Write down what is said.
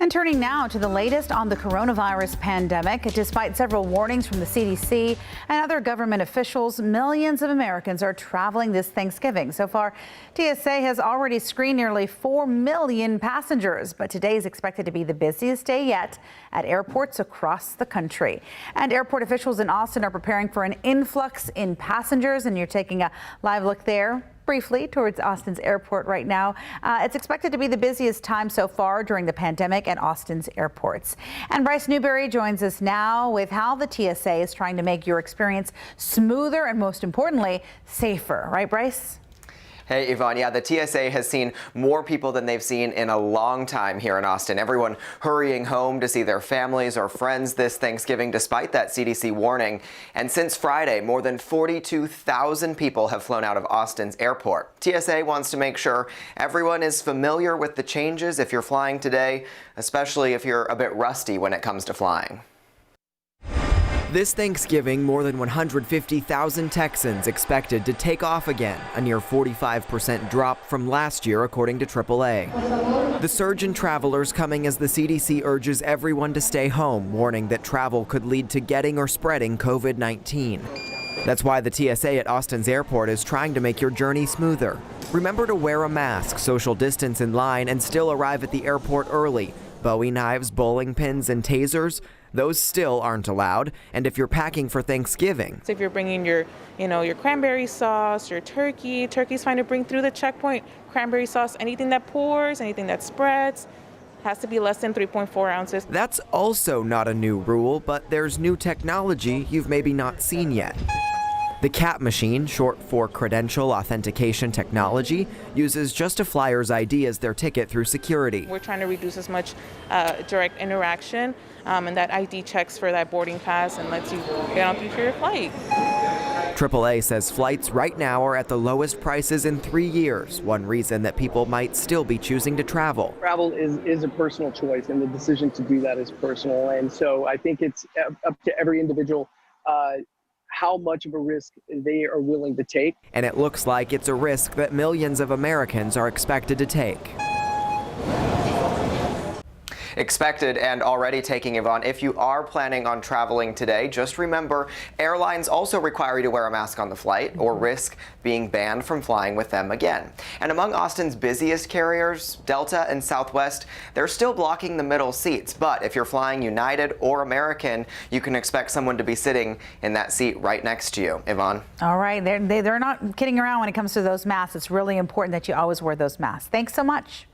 And turning now to the latest on the coronavirus pandemic. Despite several warnings from the CDC and other government officials, millions of Americans are traveling this Thanksgiving. So far, TSA has already screened nearly 4 million passengers, but today is expected to be the busiest day yet at airports across the country. And airport officials in Austin are preparing for an influx in passengers, and you're taking a live look there briefly towards Austin's airport right now. It's expected to be the busiest time so far during the pandemic at Austin's airports. And Bryce Newberry joins us now with how the TSA is trying to make your experience smoother and, most importantly, safer. Right, Bryce? Hey, Yvonne. Yeah, the TSA has seen more people than they've seen in a long time here in Austin. Everyone hurrying home to see their families or friends this Thanksgiving despite that CDC warning. And since Friday, more than 42,000 people have flown out of Austin's airport. TSA wants to make sure everyone is familiar with the changes if you're flying today, especially if you're a bit rusty when it comes to flying. This Thanksgiving, more than 150,000 Texans expected to take off again, a near 45% drop from last year, according to AAA. The surge in travelers coming as the CDC urges everyone to stay home, warning that travel could lead to getting or spreading COVID-19. That's why the TSA at Austin's airport is trying to make your journey smoother. Remember to wear a mask, social distance in line, and still arrive at the airport early. Bowie knives, bowling pins, and tasers, those still aren't allowed. And if you're packing for Thanksgiving, so if you're bringing your cranberry sauce, your turkey's fine to bring through the checkpoint. Cranberry sauce, anything that pours, anything that spreads, has to be less than 3.4 ounces. That's also not a new rule, but there's new technology you've maybe not seen yet. The CAT machine, short for Credential Authentication Technology, uses just a flyer's ID as their ticket through security. We're trying to reduce as much direct interaction, and that ID checks for that boarding pass and lets you get on through your flight. AAA says flights right now are at the lowest prices in 3 years, one reason that people might still be choosing to travel. Travel is a personal choice, and the decision to do that is personal. And so I think it's up to every individual how much of a risk they are willing to take. And it looks like it's a risk that millions of Americans are expected to take. Expected and already taking, Yvonne. If you are planning on traveling today, just remember airlines also require you to wear a mask on the flight or risk being banned from flying with them again. And among Austin's busiest carriers, Delta and Southwest, they're still blocking the middle seats. But if you're flying United or American, you can expect someone to be sitting in that seat right next to you. Yvonne? All right. They're not kidding around when it comes to those masks. It's really important that you always wear those masks. Thanks so much.